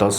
10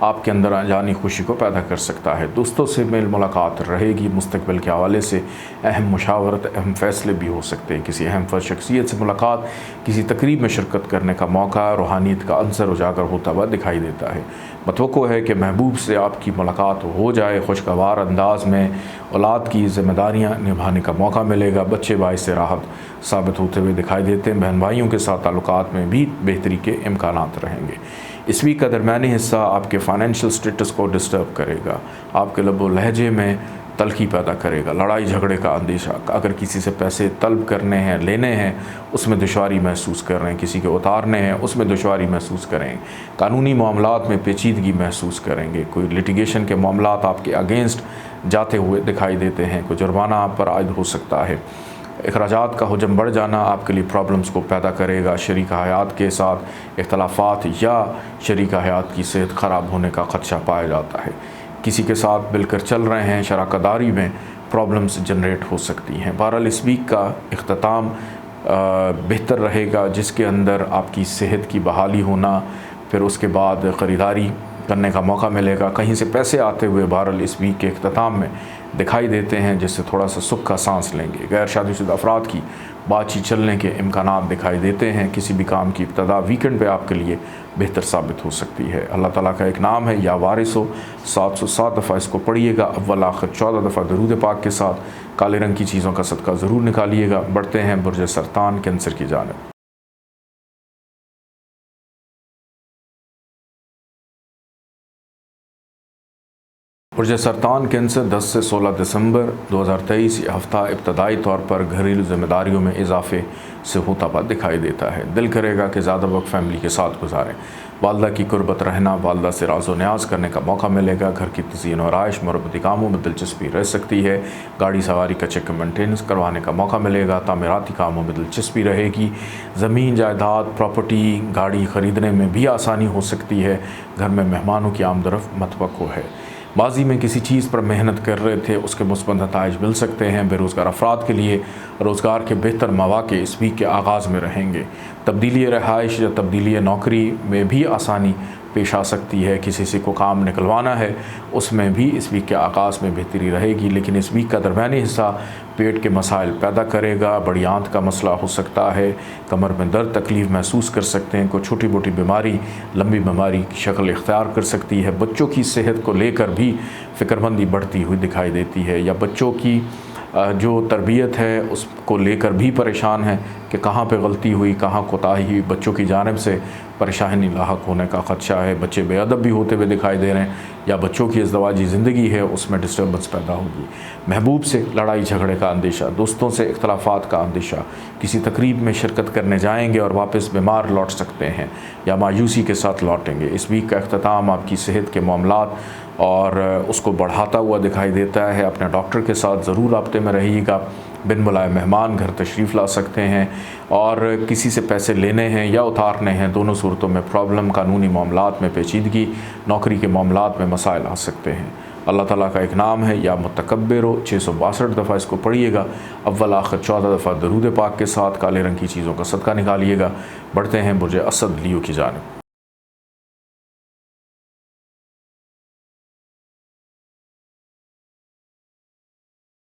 آپ کے اندر جانی خوشی کو پیدا کر سکتا ہے۔ دوستوں سے میل ملاقات رہے گی، مستقبل کے حوالے سے اہم مشاورت، اہم فیصلے بھی ہو سکتے ہیں۔ کسی اہم شخصیت سے ملاقات، کسی تقریب میں شرکت کرنے کا موقع، روحانیت کا عنصر اجاگر ہوتا ہوا دکھائی دیتا ہے۔ متوقع ہے کہ محبوب سے آپ کی ملاقات ہو جائے، خوشگوار انداز میں اولاد کی ذمہ داریاں نبھانے کا موقع ملے گا، بچے باعث راحت ثابت ہوتے ہوئے دکھائی دیتے ہیں۔ بہن بھائیوں کے ساتھ تعلقات میں بھی بہتری کے امکانات رہیں گے۔ اس ویک کا درمیانی حصہ آپ کے فائنینشیل سٹیٹس کو ڈسٹرب کرے گا، آپ کے لب و لہجے میں تلخی پیدا کرے گا، لڑائی جھگڑے کا اندیشہ، اگر کسی سے پیسے طلب کرنے ہیں، لینے ہیں، اس میں دشواری محسوس کر رہے ہیں، کسی کے اتارنے ہیں، اس میں دشواری محسوس کریں، قانونی معاملات میں پیچیدگی محسوس کریں گے، کوئی لٹیگیشن کے معاملات آپ کے اگینسٹ جاتے ہوئے دکھائی دیتے ہیں، کوئی جرمانہ آپ پر عائد ہو سکتا ہے۔ اخراجات کا حجم بڑھ جانا آپ کے لیے پرابلمز کو پیدا کرے گا، شریک حیات کے ساتھ اختلافات یا شریک حیات کی صحت خراب ہونے کا خدشہ پایا جاتا ہے۔ کسی کے ساتھ مل کر چل رہے ہیں، شراکت داری میں پرابلمز جنریٹ ہو سکتی ہیں۔ بہرحال اس ویک کا اختتام بہتر رہے گا، جس کے اندر آپ کی صحت کی بحالی ہونا، پھر اس کے بعد خریداری کرنے کا موقع ملے گا، کہیں سے پیسے آتے ہوئے بہرحال اس ویک کے اختتام میں دکھائی دیتے ہیں، جس سے تھوڑا سا سکھ کا سانس لیں گے۔ غیر شادی شدہ افراد کی بات چیت چلنے کے امکانات دکھائی دیتے ہیں، کسی بھی کام کی ابتدا ویکنڈ پہ آپ کے لیے بہتر ثابت ہو سکتی ہے۔ اللہ تعالیٰ کا ایک نام ہے یا وارث 707 دفعہ اس کو پڑھیے گا، اول آخر 14 دفعہ درود پاک کے ساتھ۔ کالے رنگ کی چیزوں کا صدقہ ضرور نکالیے گا۔ بڑھتے ہیں برج سرطان کینسر کی جانب۔ برج سرطان کینسر 10 سے 16 دسمبر 2023 یہ ہفتہ ابتدائی طور پر گھریلو ذمہ داریوں میں اضافے سے ہوتا ہوا دکھائی دیتا ہے۔ دل کرے گا کہ زیادہ وقت فیملی کے ساتھ گزاریں، والدہ کی قربت رہنا، والدہ سے راز و نیاز کرنے کا موقع ملے گا، گھر کی تزئین و آرائش مربوطی کاموں میں دلچسپی رہ سکتی ہے، گاڑی سواری کا چیک مینٹیننس کروانے کا موقع ملے گا، تعمیراتی کاموں میں دلچسپی رہے گی، زمین جائیداد پراپرٹی گاڑی خریدنے میں بھی آسانی ہو سکتی ہے، گھر میں مہمانوں کی آمد و رفت متوقع ہے۔ ماضی میں کسی چیز پر محنت کر رہے تھے، اس کے مثبت نتائج مل سکتے ہیں۔ بے روزگار افراد کے لیے روزگار کے بہتر مواقع اس ویک کے آغاز میں رہیں گے۔ تبدیلی رہائش یا تبدیلی نوکری میں بھی آسانی پیش آ سکتی ہے، کسی سے کو کام نکلوانا ہے، اس میں بھی اس ویک کے آغاز میں بہتری رہے گی، لیکن اس ویک کا درمیانی حصہ پیٹ کے مسائل پیدا کرے گا، بڑی آنت کا مسئلہ ہو سکتا ہے، کمر میں درد تکلیف محسوس کر سکتے ہیں، کوئی چھوٹی موٹی بیماری لمبی بیماری کی شکل اختیار کر سکتی ہے، بچوں کی صحت کو لے کر بھی فکر مندی بڑھتی ہوئی دکھائی دیتی ہے، یا بچوں کی جو تربیت ہے اس کو لے کر بھی پریشان ہیں کہ کہاں پہ غلطی ہوئی، کہاں کوتاہی ہوئی، بچوں کی جانب سے پریشانی لاحق ہونے کا خدشہ ہے، بچے بے ادب بھی ہوتے ہوئے دکھائی دے رہے ہیں، یا بچوں کی ازدواجی زندگی ہے اس میں ڈسٹربنس پیدا ہوگی۔ محبوب سے لڑائی جھگڑے کا اندیشہ، دوستوں سے اختلافات کا اندیشہ، کسی تقریب میں شرکت کرنے جائیں گے اور واپس بیمار لوٹ سکتے ہیں یا مایوسی کے ساتھ لوٹیں گے۔ اس ویک کا اختتام آپ کی صحت کے معاملات اور اس کو بڑھاتا ہوا دکھائی دیتا ہے۔ اپنے ڈاکٹر کے ساتھ ضرور رابطے میں رہیے گا، بن بلائے مہمان گھر تشریف لا سکتے ہیں، اور کسی سے پیسے لینے ہیں یا اتارنے ہیں، دونوں صورتوں میں پرابلم، قانونی معاملات میں پیچیدگی، نوکری کے معاملات میں مسائل آ سکتے ہیں۔ اللہ تعالیٰ کا ایک نام ہے یا متکبر 662 دفعہ اس کو پڑھیے گا، اول آخر 14 دفعہ درود پاک کے ساتھ۔ کالے رنگ کی چیزوں کا صدقہ نکالیے گا۔ بڑھتے ہیں برج اسد لیو کی جانب۔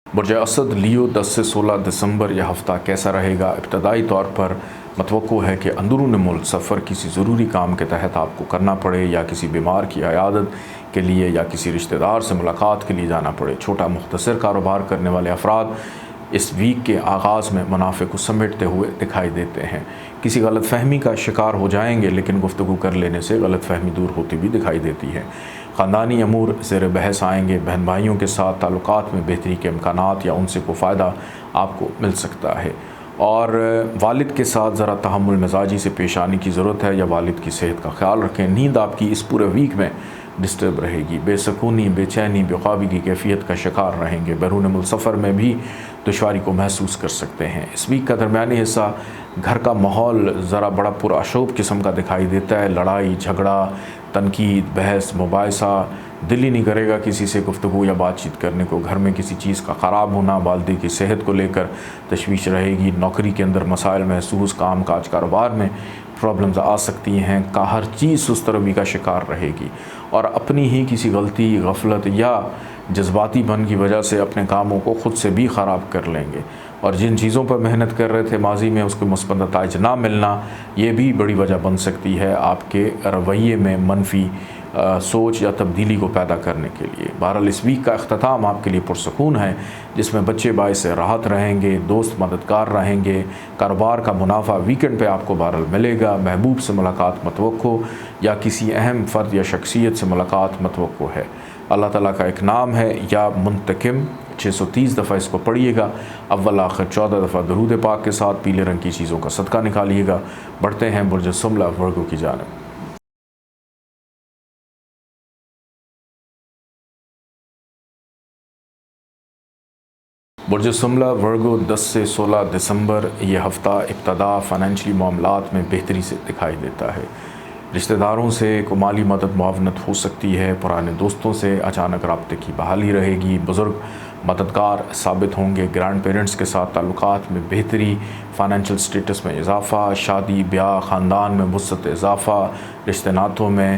برج اسد لیو 10 سے 16 دسمبر یہ ہفتہ کیسا رہے گا؟ ابتدائی طور پر متوقع ہے کہ اندرون ملک سفر کسی ضروری کام کے تحت آپ کو کرنا پڑے، یا کسی بیمار کی عیادت کے لیے یا کسی رشتہ دار سے ملاقات کے لیے جانا پڑے۔ چھوٹا مختصر کاروبار کرنے والے افراد اس ویک کے آغاز میں منافع کو سمیٹتے ہوئے دکھائی دیتے ہیں۔ کسی غلط فہمی کا شکار ہو جائیں گے، لیکن گفتگو کر لینے سے غلط فہمی دور ہوتی بھی دکھائی دیتی ہے۔ خاندانی امور زیر بحث آئیں گے، بہن بھائیوں کے ساتھ تعلقات میں بہتری کے امکانات یا ان سے کوئی فائدہ آپ کو مل سکتا ہے، اور والد کے ساتھ ذرا تحمل مزاجی سے پیش آنے کی ضرورت ہے، یا والد کی صحت کا خیال رکھیں۔ نیند آپ کی اس پورے ویک میں ڈسٹرب رہے گی، بے سکونی، بے چینی، بے خوابی کی کیفیت کا شکار رہیں گے، بیرون ملک سفر میں بھی دشواری کو محسوس کر سکتے ہیں۔ اس ویک کا درمیانی حصہ گھر کا ماحول ذرا بڑا پراشوب قسم کا دکھائی دیتا ہے، لڑائی جھگڑا، تنقید، بحث، مباحثہ، دل ہی نہیں کرے گا کسی سے گفتگو یا بات چیت کرنے کو، گھر میں کسی چیز کا خراب ہونا، والدے کی صحت کو لے کر تشویش رہے گی، نوکری کے اندر مسائل محسوس، کام کاج کاروبار میں پرابلمز آ سکتی ہیں، کا ہر چیز سست روی کا شکار رہے گی اور اپنی ہی کسی غلطی، غفلت یا جذباتی پن کی وجہ سے اپنے کاموں کو خود سے بھی خراب کر لیں گے، اور جن چیزوں پر محنت کر رہے تھے ماضی میں اس کو مثبت نتائج نہ ملنا، یہ بھی بڑی وجہ بن سکتی ہے آپ کے رویے میں منفی سوچ یا تبدیلی کو پیدا کرنے کے لیے۔ بہرحال اس ویک کا اختتام آپ کے لیے پرسکون ہے، جس میں بچے باعث راحت رہیں گے، دوست مددگار رہیں گے، کاروبار کا منافع ویکنڈ پہ آپ کو بہرحال ملے گا، محبوب سے ملاقات متوقع یا کسی اہم فرد یا شخصیت سے ملاقات متوقع ہے۔ اللہ تعالیٰ کا ایک نام ہے یا منتقم، 630 دفعہ اس کو پڑھیے گا، اول آخر 14 دفعہ درود پاک کے ساتھ پیلے رنگ کی چیزوں کا صدقہ نکالیے گا۔ بڑھتے ہیں برج سملہ ورگو کی جانب۔ برج سملہ ورگو 10 سے 16 دسمبر، یہ ہفتہ ابتدا فائنینشلی معاملات میں بہتری سے دکھائی دیتا ہے۔ رشتہ داروں سے کوئی مالی مدد معاونت ہو سکتی ہے، پرانے دوستوں سے اچانک رابطے کی بحالی رہے گی، بزرگ مددگار ثابت ہوں گے، گرینڈ پیرنٹس کے ساتھ تعلقات میں بہتری، فائنینشل سٹیٹس میں اضافہ، شادی بیاہ، خاندان میں وسعت اضافہ، رشتہ ناتوں میں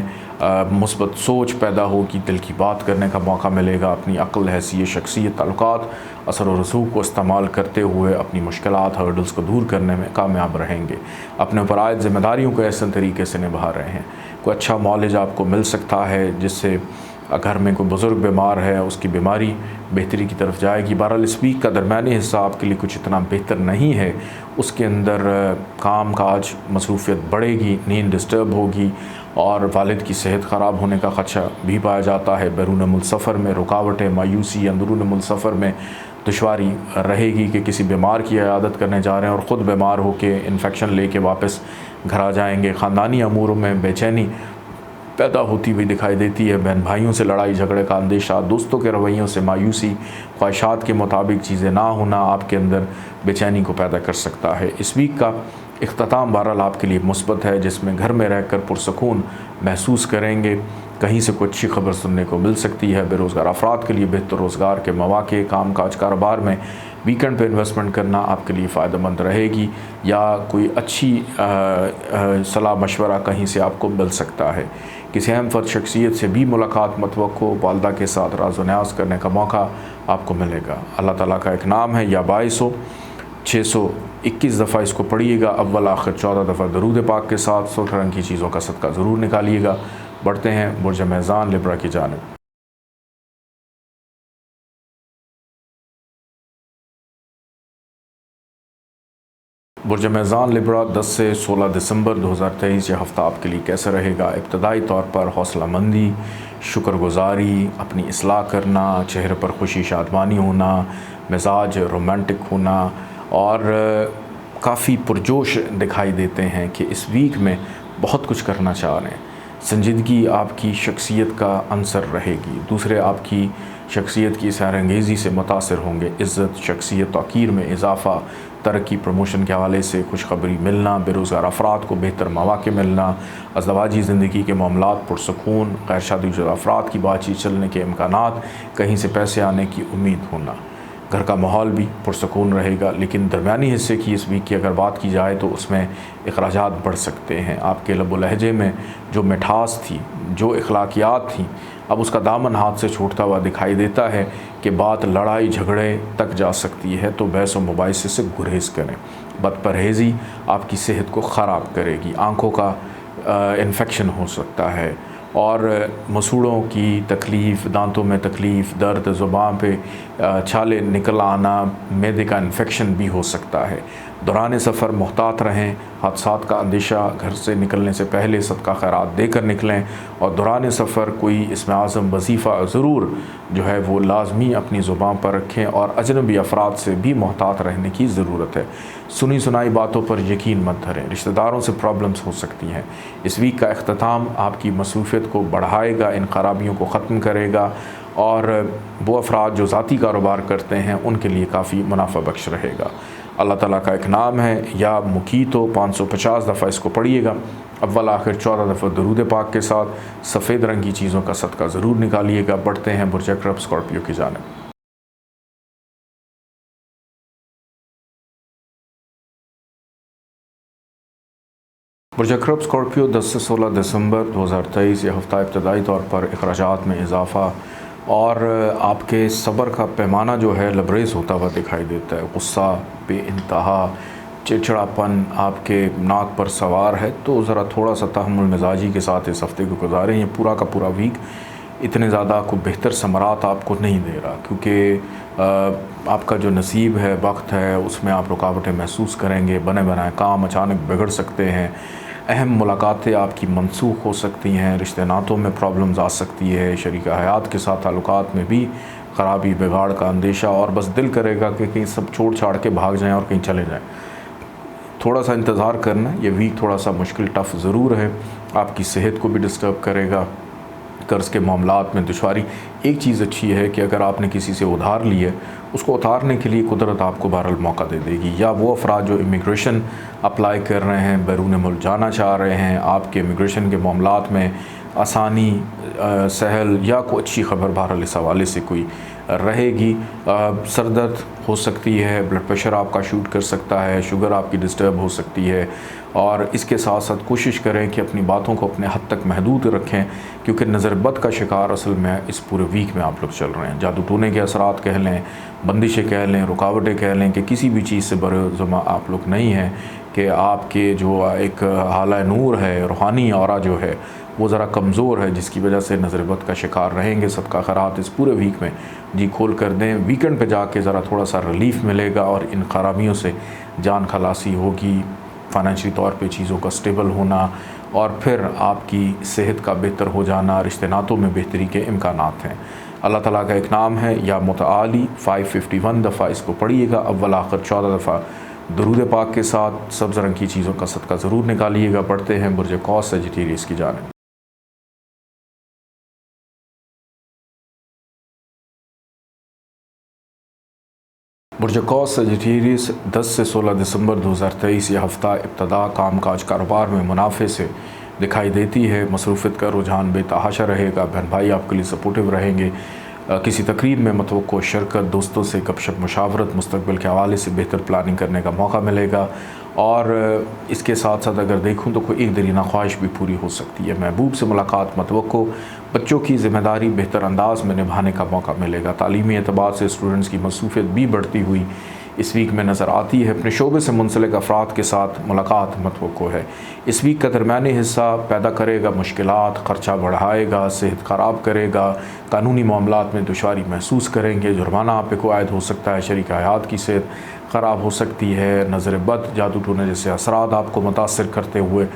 مثبت سوچ پیدا ہوگی، دل کی بات کرنے کا موقع ملے گا، اپنی عقل، حیثیت، شخصیت، تعلقات، اثر و رسوخ کو استعمال کرتے ہوئے اپنی مشکلات، ہرڈلز کو دور کرنے میں کامیاب رہیں گے، اپنے اوپر عائد ذمہ داریوں کو احسن طریقے سے نبھا رہے ہیں۔ کوئی اچھا معالج آپ کو مل سکتا ہے جس سے گھر میں کوئی بزرگ بیمار ہے اس کی بیماری بہتری کی طرف جائے گی۔ بہرحال اس ویک کا درمیانی حصہ آپ کے لیے کچھ اتنا بہتر نہیں ہے، اس کے اندر کام کاج، مصروفیت بڑھے گی، نیند ڈسٹرب ہوگی اور والد کی صحت خراب ہونے کا خدشہ بھی پایا جاتا ہے۔ بیرون ملک سفر میں رکاوٹیں، مایوسی، اندرون ملک سفر میں دشواری رہے گی کہ کسی بیمار کی عیادت کرنے جا رہے ہیں اور خود بیمار ہو کے انفیکشن لے کے واپس گھر آ جائیں گے۔ خاندانی اموروں میں بے چینی پیدا ہوتی ہوئی دکھائی دیتی ہے، بہن بھائیوں سے لڑائی جھگڑے کا اندیشہ، دوستوں کے رویوں سے مایوسی، خواہشات کے مطابق چیزیں نہ ہونا آپ کے اندر بے چینی کو پیدا کر سکتا ہے۔ اس ویک کا اختتام بہرحال آپ کے لیے مثبت ہے، جس میں گھر میں رہ کر پرسکون محسوس کریں گے، کہیں سے کوئی اچھی خبر سننے کو مل سکتی ہے۔ بے روزگار افراد کے لیے بہتر روزگار کے مواقع، کام کاج، کاروبار میں ویکنڈ پہ انویسٹمنٹ کرنا آپ کے لیے فائدہ مند رہے گی، یا کوئی اچھی صلاح مشورہ کہیں سے آپ کو مل سکتا ہے۔ کسی اہم فرد شخصیت سے بھی ملاقات متوقع، والدہ کے ساتھ راز و نیاز کرنے کا موقع آپ کو ملے گا۔ اللہ تعالیٰ کا ایک نام ہے یا باعث ہو، 621 دفعہ اس کو پڑھیے گا، اول آخر 14 دفعہ درود پاک کے ساتھ سرخ رنگ کی چیزوں کا صدقہ ضرور نکالیے گا۔ بڑھتے ہیں برج میزان لبرا کی جانب۔ برج میزان لبرا 10 سے 16 دسمبر 2023، یہ ہفتہ آپ کے لیے کیسا رہے گا؟ ابتدائی طور پر حوصلہ مندی، شکر گزاری، اپنی اصلاح کرنا، چہرے پر خوشی شادمانی ہونا، مزاج رومانٹک ہونا اور کافی پرجوش دکھائی دیتے ہیں کہ اس ویک میں بہت کچھ کرنا چاہ رہے ہیں۔ سنجیدگی آپ کی شخصیت کا عنصر رہے گی، دوسرے آپ کی شخصیت کی اظہار انگیزی سے متاثر ہوں گے، عزت، شخصیت، توقیر میں اضافہ، ترقی، پروموشن کے حوالے سے خوشخبری ملنا، بے روزگار افراد کو بہتر مواقع ملنا، ازدواجی زندگی کے معاملات پرسکون، غیر شادی شدہ افراد کی بات چیت چلنے کے امکانات، کہیں سے پیسے آنے کی امید ہونا۔ گھر کا ماحول بھی پرسکون رہے گا، لیکن درمیانی حصے کی اس ویک کی اگر بات کی جائے تو اس میں اخراجات بڑھ سکتے ہیں۔ آپ کے لب و لہجے میں جو مٹھاس تھی، جو اخلاقیات تھیں، اب اس کا دامن ہاتھ سے چھوٹتا ہوا دکھائی دیتا ہے کہ بات لڑائی جھگڑے تک جا سکتی ہے، تو بحث و مباحثے سے گریز کریں۔ بد پرہیزی آپ کی صحت کو خراب کرے گی، آنکھوں کا انفیکشن ہو سکتا ہے اور مسوڑوں کی تکلیف، دانتوں میں تکلیف، درد، زبان پہ چھالے نکل آنا، معدے کا انفیکشن بھی ہو سکتا ہے۔ دوران سفر محتاط رہیں، حادثات کا اندیشہ، گھر سے نکلنے سے پہلے صدقہ خیرات دے کر نکلیں، اور دوران سفر کوئی اسم اعظم وظیفہ ضرور جو ہے وہ لازمی اپنی زبان پر رکھیں، اور اجنبی افراد سے بھی محتاط رہنے کی ضرورت ہے۔ سنی سنائی باتوں پر یقین مت دھریں، رشتہ داروں سے پرابلمز ہو سکتی ہیں۔ اس ویک کا اختتام آپ کی مصروفیت کو بڑھائے گا، ان خرابیوں کو ختم کرے گا، اور وہ افراد جو ذاتی کاروبار کرتے ہیں ان کے لیے کافی منافع بخش رہے گا۔ اللہ تعالیٰ کا ایک نام ہے یا مقیتو، 550 دفعہ اس کو پڑھیے گا، اول آخر 14 دفعہ درود پاک کے ساتھ سفید رنگ کی چیزوں کا صدقہ ضرور نکالیے گا۔ بڑھتے ہیں برج عقرب اسکارپیو کی جانب۔ برج اکرب اسکارپیو 10 سے 16 دسمبر 2023 یہ ہفتہ ابتدائی طور پر اخراجات میں اضافہ اور آپ کے صبر کا پیمانہ جو ہے لبریز ہوتا ہوا دکھائی دیتا ہے. غصہ بے انتہا چڑچڑاپن آپ کے ناک پر سوار ہے، تو ذرا تھوڑا سا تحمل مزاجی کے ساتھ اس ہفتے کو گزاریں. یہ پورا کا پورا ویک اتنے زیادہ کوئی بہتر ثمرات آپ کو نہیں دے رہا، کیونکہ آپ کا جو نصیب ہے، وقت ہے، اس میں آپ رکاوٹیں محسوس کریں گے. بنے بنائے کام اچانک بگڑ سکتے ہیں، اہم ملاقاتیں آپ کی منسوخ ہو سکتی ہیں، رشتے ناتوں میں پرابلمز آ سکتی ہے، شریک حیات کے ساتھ تعلقات میں بھی خرابی بگاڑ کا اندیشہ، اور بس دل کرے گا کہ کہیں سب چھوڑ چھاڑ کے بھاگ جائیں اور کہیں چلے جائیں. تھوڑا سا انتظار کرنا. یہ ویک تھوڑا سا مشکل ٹف ضرور ہے، آپ کی صحت کو بھی ڈسٹرب کرے گا. قرض کے معاملات میں دشواری. ایک چیز اچھی ہے کہ اگر آپ نے کسی سے ادھار لی ہے، اس کو اتارنے کے لیے قدرت آپ کو بہرحال موقع دے دے گی. یا وہ افراد جو امیگریشن اپلائی کر رہے ہیں، بیرون ملک جانا چاہ رہے ہیں، آپ کے امیگریشن کے معاملات میں آسانی، سہل یا کوئی اچھی خبر بہرحال اس حوالے سے کوئی رہے گی. سر درد ہو سکتی ہے، بلڈ پریشر آپ کا شوٹ کر سکتا ہے، شوگر آپ کی ڈسٹرب ہو سکتی ہے، اور اس کے ساتھ ساتھ کوشش کریں کہ اپنی باتوں کو اپنے حد تک محدود رکھیں، کیونکہ نظر بد کا شکار اصل میں اس پورے ویک میں آپ لوگ چل رہے ہیں. جادو ٹونے کے اثرات کہہ لیں، بندشیں کہہ لیں، رکاوٹیں کہہ لیں، کہ کسی بھی چیز سے بر ذمہ آپ لوگ نہیں ہیں، کہ آپ کے جو ایک حالہ نور ہے، روحانی اورا جو ہے وہ ذرا کمزور ہے، جس کی وجہ سے نظر بد کا شکار رہیں گے. صدقہ خیرات اس پورے ویک میں جی کھول کر دیں. ویکنڈ پہ جا کے ذرا تھوڑا سا ریلیف ملے گا اور ان خرابیوں سے جان خلاصی ہوگی. فائنینشلی طور پہ چیزوں کا سٹیبل ہونا اور پھر آپ کی صحت کا بہتر ہو جانا، رشتے ناتوں میں بہتری کے امکانات ہیں. اللہ تعالیٰ کا ایک نام ہے یا متعالی. 551 دفعہ اس کو پڑھیے گا، اول آخر 14 دفعہ درود پاک کے ساتھ. سبز رنگ کی چیزوں کا صدقہ ضرور نکالیے گا. بڑھتے ہیں برج قوس سیجیٹیریس کی جانب. برج قوس سیجیٹیریس 10 سے 16 دسمبر 2023 یہ ہفتہ ابتدا کام کاج کاروبار میں منافع سے دکھائی دیتی ہے. مصروفیت کا رجحان بے تحاشا رہے گا. بہن بھائی آپ کے لیے سپورٹیو رہیں گے. کسی تقریب میں متوقع شرکت، دوستوں سے گپ شپ مشاورت، مستقبل کے حوالے سے بہتر پلاننگ کرنے کا موقع ملے گا. اور اس کے ساتھ ساتھ اگر دیکھوں تو کوئی ایک درینہ خواہش بھی پوری ہو سکتی ہے. محبوب سے ملاقات متوقع. بچوں کی ذمہ داری بہتر انداز میں نبھانے کا موقع ملے گا. تعلیمی اعتبار سے اسٹوڈنٹس کی مصروفیت بھی بڑھتی ہوئی اس ویک میں نظر آتی ہے. اپنے شعبے سے منسلک افراد کے ساتھ ملاقات متوقع ہے. اس ویک کا درمیانی حصہ پیدا کرے گا مشکلات، خرچہ بڑھائے گا، صحت خراب کرے گا، قانونی معاملات میں دشواری محسوس کریں گے، جرمانہ آپ پہ کو عائد ہو سکتا ہے، شریک حیات کی صحت خراب ہو سکتی ہے، نظر بد، جادو ٹونے جیسے اثرات آپ کو متاثر کرتے ہوئے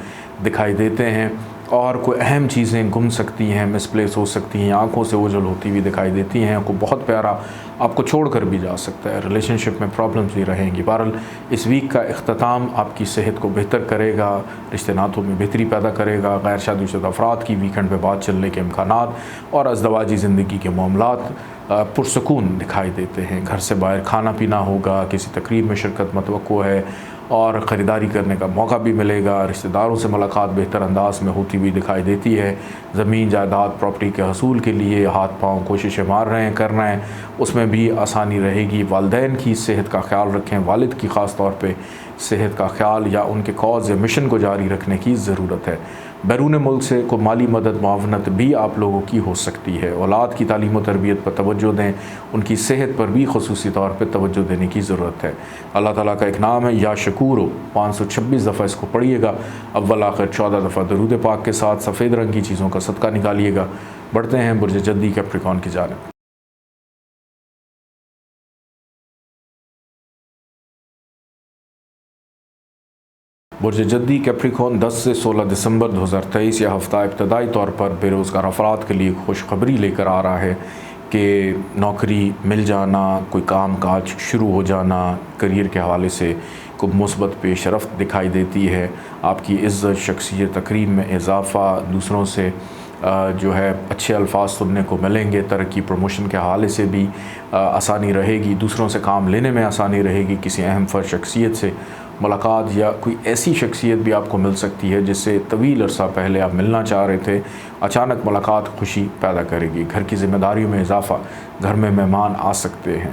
دکھائی دیتے ہیں، اور کوئی اہم چیزیں گم سکتی ہیں، مس پلیس ہو سکتی ہیں، آنکھوں سے اوجھل ہوتی ہوئی دکھائی دیتی ہیں. کوئی بہت پیارا آپ کو چھوڑ کر بھی جا سکتا ہے. ریلیشن شپ میں پرابلمز بھی رہیں گی. بہرحال اس ویک کا اختتام آپ کی صحت کو بہتر کرے گا، رشتے ناتوں میں بہتری پیدا کرے گا. غیر شادی شدہ افراد کی ویکنڈ پہ بات چلنے کے امکانات اور ازدواجی زندگی کے معاملات پرسکون دکھائی دیتے ہیں. گھر سے باہر کھانا پینا ہوگا، کسی تقریب میں شرکت متوقع ہے اور خریداری کرنے کا موقع بھی ملے گا. رشتہ داروں سے ملاقات بہتر انداز میں ہوتی ہوئی دکھائی دیتی ہے. زمین جائیداد پراپرٹی کے حصول کے لیے ہاتھ پاؤں کوششیں مار رہے ہیں، کر رہے ہیں، اس میں بھی آسانی رہے گی. والدین کی صحت کا خیال رکھیں. والد کی خاص طور پہ صحت کا خیال یا ان کے کاز یا مشن کو جاری رکھنے کی ضرورت ہے. بیرون ملک سے کوئی مالی مدد معاونت بھی آپ لوگوں کی ہو سکتی ہے. اولاد کی تعلیم و تربیت پر توجہ دیں. ان کی صحت پر بھی خصوصی طور پہ توجہ دینے کی ضرورت ہے. اللہ تعالیٰ کا ایک نام ہے یا شکورو. 526 دفعہ اس کو پڑھیے گا. اول آخر 14 دفعہ درود پاک کے ساتھ. سفید رنگ کی چیزوں کا صدقہ نکالیے گا. بڑھتے ہیں برج جدی کیپریکون کی جانب. برج جدی کیپریکون 10 سے 16 دسمبر 2023 یہ ہفتہ ابتدائی طور پر بے روزگار افراد کے لیے خوشخبری لے کر آ رہا ہے کہ نوکری مل جانا، کوئی کام کاج شروع ہو جانا، کریئر کے حوالے سے کوئی مثبت پیش رفت دکھائی دیتی ہے. آپ کی عزت، شخصیت، تقریب میں اضافہ، دوسروں سے جو ہے اچھے الفاظ سننے کو ملیں گے. ترقی پروموشن کے حوالے سے بھی آسانی رہے گی. دوسروں سے کام لینے میں آسانی رہے گی. کسی اہم فرد شخصیت سے ملاقات یا کوئی ایسی شخصیت بھی آپ کو مل سکتی ہے جس سے طویل عرصہ پہلے آپ ملنا چاہ رہے تھے. اچانک ملاقات خوشی پیدا کرے گی. گھر کی ذمہ داریوں میں اضافہ. گھر میں مہمان آ سکتے ہیں.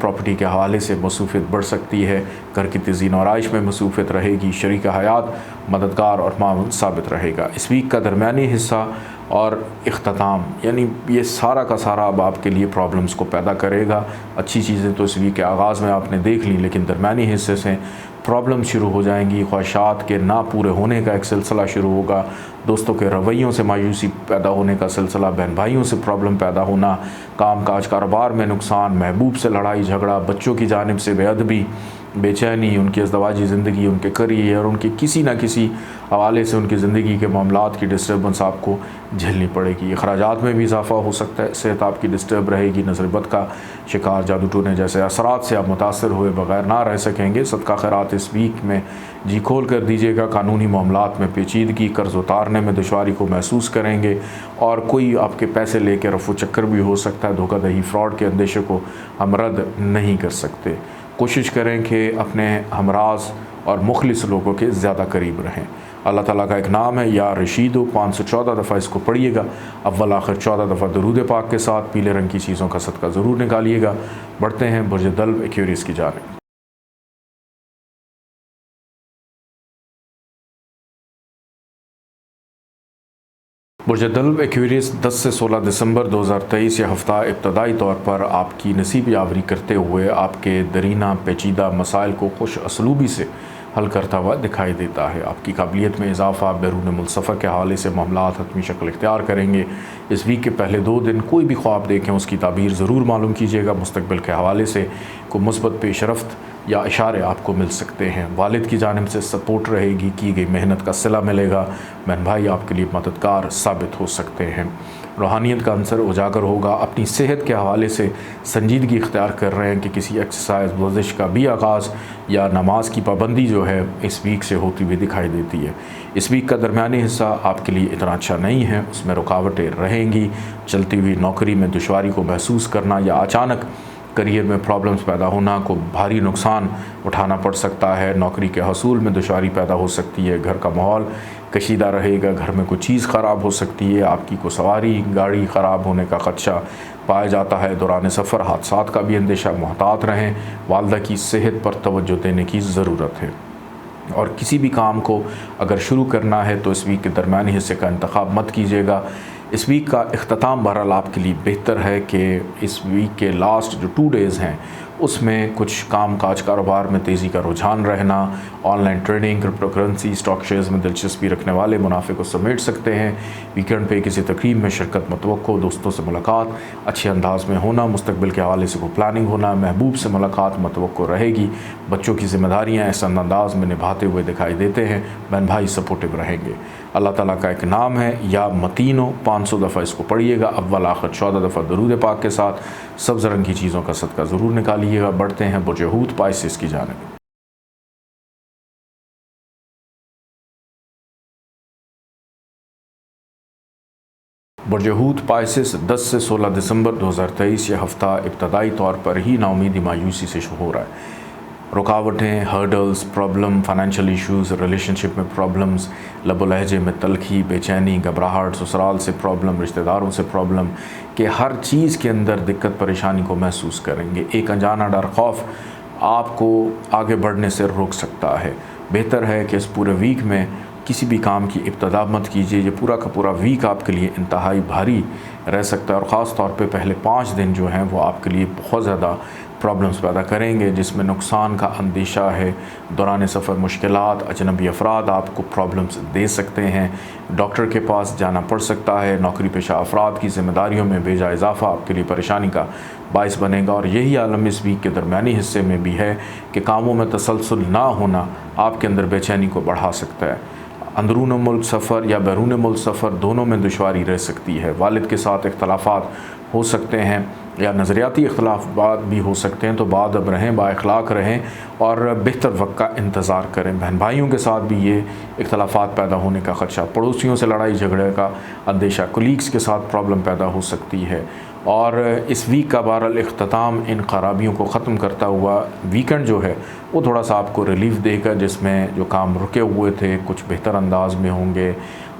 پراپرٹی کے حوالے سے مصروفیت بڑھ سکتی ہے، گھر کی تزئین و آرائش میں مصروفیت رہے گی، شریک حیات مددگار اور معاون ثابت رہے گا۔ اس ویک کا درمیانی حصہ اور اختتام یعنی یہ سارا کا سارا اب آپ کے لیے پرابلمز کو پیدا کرے گا۔ اچھی چیزیں تو اس ویک کے آغاز میں آپ نے دیکھ لی، لیکن درمیانی حصے سے پرابلم شروع ہو جائیں گی، خواہشات کے نہ پورے ہونے کا ایک سلسلہ شروع ہوگا، دوستوں کے رویوں سے مایوسی پیدا ہونے کا سلسلہ، بہن بھائیوں سے پرابلم پیدا ہونا، کام کاج کاروبار میں نقصان، محبوب سے لڑائی جھگڑا، بچوں کی جانب سے بے ادبی، بے چینی، ان کی ازدواجی زندگی، ان کے کریئر، ان کے کسی نہ کسی حوالے سے ان کی زندگی کے معاملات کی ڈسٹربنس آپ کو جھیلنی پڑے گی۔ اخراجات میں بھی اضافہ ہو سکتا ہے، صحت آپ کی ڈسٹرب رہے گی، نظر بد کا شکار، جادو ٹونے جیسے اثرات سے آپ متاثر ہوئے بغیر نہ رہ سکیں گے۔ صدقہ خیرات اس ویک میں جی کھول کر دیجیے گا۔ قانونی معاملات میں پیچیدگی، قرض اتارنے میں دشواری کو محسوس کریں گے، اور کوئی آپ کے پیسے لے کے رفو چکر بھی ہو سکتا ہے۔ دھوکہ دہی، فراڈ کے اندیشے کو ہم رد نہیں کر سکتے۔ کوشش کریں کہ اپنے ہمراز اور مخلص لوگوں کے زیادہ قریب رہیں۔ اللہ تعالیٰ کا ایک نام ہے یا رشیدو، 514 دفعہ اس کو پڑھیے گا، اول آخر 14 دفعہ درود پاک کے ساتھ۔ پیلے رنگ کی چیزوں کا صدقہ ضرور نکالیے گا۔ بڑھتے ہیں برج دلو ایکویریس کی جانب۔ برج دلو ایکویریس 10 سے 16 دسمبر 2023 یہ ہفتہ ابتدائی طور پر آپ کی نصیب یاوری کرتے ہوئے آپ کے درینہ پیچیدہ مسائل کو خوش اسلوبی سے حل کرتا ہوا دکھائی دیتا ہے۔ آپ کی قابلیت میں اضافہ، بیرون ملک سفر کے حوالے سے معاملات حتمی شکل اختیار کریں گے۔ اس ویک کے پہلے 2 دن کوئی بھی خواب دیکھیں اس کی تعبیر ضرور معلوم کیجیے گا۔ مستقبل کے حوالے سے کوئی مثبت پیش رفت یا اشارے آپ کو مل سکتے ہیں۔ والد کی جانب سے سپورٹ رہے گی، کی گئی محنت کا صلہ ملے گا۔ بہن بھائی آپ کے لیے مددگار ثابت ہو سکتے ہیں۔ روحانیت کا عنصر اجاگر ہوگا۔ اپنی صحت کے حوالے سے سنجیدگی اختیار کر رہے ہیں کہ کسی ایکسرسائز ورزش کا بھی آغاز یا نماز کی پابندی جو ہے اس ویک سے ہوتی ہوئی دکھائی دیتی ہے۔ اس ویک کا درمیانی حصہ آپ کے لیے اتنا اچھا نہیں ہے، اس میں رکاوٹیں رہیں گی۔ چلتی ہوئی نوکری میں دشواری کو محسوس کرنا یا اچانک کریئر میں پرابلمز پیدا ہونا کو بھاری نقصان اٹھانا پڑ سکتا ہے۔ نوکری کے حصول میں دشواری پیدا ہو سکتی ہے۔ گھر کا ماحول کشیدہ رہے گا، گھر میں کوئی چیز خراب ہو سکتی ہے، آپ کی کوئی سواری گاڑی خراب ہونے کا خدشہ پایا جاتا ہے۔ دوران سفر حادثات کا بھی اندیشہ، محتاط رہیں۔ والدہ کی صحت پر توجہ دینے کی ضرورت ہے، اور کسی بھی کام کو اگر شروع کرنا ہے تو اس ویک کے درمیانی حصے کا انتخاب مت کیجیے گا۔ اس ویک کا اختتام بہرحال آپ کے لیے بہتر ہے کہ اس ویک کے لاسٹ جو 2 ڈیز ہیں اس میں کچھ کام کاج کاروبار میں تیزی کا رجحان رہنا، on line trading, crypto currency, stock shares میں دلچسپی رکھنے والے منافع کو سمیٹ سکتے ہیں۔ ویکینڈ پہ کسی تقریب میں شرکت متوقع، دوستوں سے ملاقات اچھے انداز میں ہونا، مستقبل کے حوالے سے کوئی پلاننگ ہونا، محبوب سے ملاقات متوقع رہے گی۔ بچوں کی ذمہ داریاں احسن انداز میں نبھاتے ہوئے دکھائی دیتے ہیں۔ بہن بھائی سپورٹیو رہیں گے۔ اللہ تعالیٰ کا ایک نام ہے یا متینو، 500 دفعہ اس کو پڑھیے گا، اول آخر 14 دفعہ درود پاک کے ساتھ۔ سبز رنگ کی چیزوں کا صدقہ ضرور نکالیے گا۔ بڑھتے ہیں برج حوت پائسس کی جانب۔ برج حوت پائسس 10 سے 16 دسمبر 2023 یہ ہفتہ ابتدائی طور پر ہی ناامیدی مایوسی سے شروع ہو رہا ہے۔ رکاوٹیں، hurdles, problem, financial issues, relationship میں پرابلمز، لب و لہجے میں تلخی، بے چینی، گھبراہٹ، سسرال سے پرابلم، رشتہ داروں سے پرابلم، کہ ہر چیز کے اندر دقت پریشانی کو محسوس کریں گے۔ ایک انجانا ڈر، خوف آپ کو آگے بڑھنے سے روک سکتا ہے۔ بہتر ہے کہ اس پورے ویک میں کسی بھی کام کی ابتدا مت کیجیے۔ یہ پورا کا پورا ویک آپ کے لیے انتہائی بھاری رہ سکتا ہے، اور خاص طور پہ پہلے 5 دن جو ہیں وہ آپ کے لیے بہت زیادہ پرابلمز پیدا کریں گے، جس میں نقصان کا اندیشہ ہے۔ دوران سفر مشکلات، اجنبی افراد آپ کو پرابلمز دے سکتے ہیں، ڈاکٹر کے پاس جانا پڑ سکتا ہے۔ نوکری پیشہ افراد کی ذمہ داریوں میں بے جا اضافہ آپ کے لیے پریشانی کا باعث بنے گا، اور یہی عالم اس ویک کے درمیانی حصے میں بھی ہے کہ کاموں میں تسلسل نہ ہونا آپ کے اندر بے چینی کو بڑھا سکتا ہے۔ اندرون ملک سفر یا بیرون ملک سفر دونوں میں دشواری رہ سکتی ہے۔ والد کے ساتھ اختلافات ہو سکتے ہیں یا نظریاتی اختلافات بھی ہو سکتے ہیں، تو بادب رہیں، با اخلاق رہیں اور بہتر وقت کا انتظار کریں۔ بہن بھائیوں کے ساتھ بھی یہ اختلافات پیدا ہونے کا خدشہ، پڑوسیوں سے لڑائی جھگڑے کا اندیشہ، کولیگز کے ساتھ پرابلم پیدا ہو سکتی ہے۔ اور اس ویک کا بہرحال اختتام ان خرابیوں کو ختم کرتا ہوا ویکنڈ جو ہے وہ تھوڑا سا آپ کو ریلیف دے گا، جس میں جو کام رکے ہوئے تھے کچھ بہتر انداز میں ہوں گے۔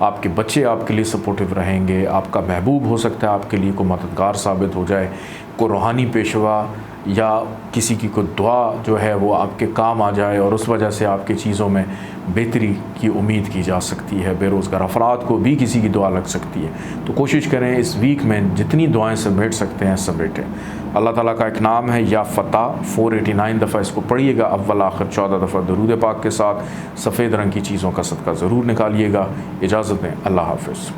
آپ کے بچے آپ کے لیے سپورٹیو رہیں گے، آپ کا محبوب ہو سکتا ہے آپ کے لیے کوئی مددگار ثابت ہو جائے، کوئی روحانی پیشوا یا کسی کی کوئی دعا جو ہے وہ آپ کے کام آ جائے اور اس وجہ سے آپ کی چیزوں میں بہتری کی امید کی جا سکتی ہے۔ بے روزگار افراد کو بھی کسی کی دعا لگ سکتی ہے، تو کوشش کریں اس ویک میں جتنی دعائیں سمیٹ سکتے ہیں سمیٹیں۔ اللہ تعالیٰ کا ایک نام ہے یا فتح، 489 دفعہ اس کو پڑھیے گا، اول آخر 14 دفعہ درود پاک کے ساتھ۔ سفید رنگ کی چیزوں کا صدقہ ضرور نکالیے گا۔ اجازت دیں، اللہ حافظ۔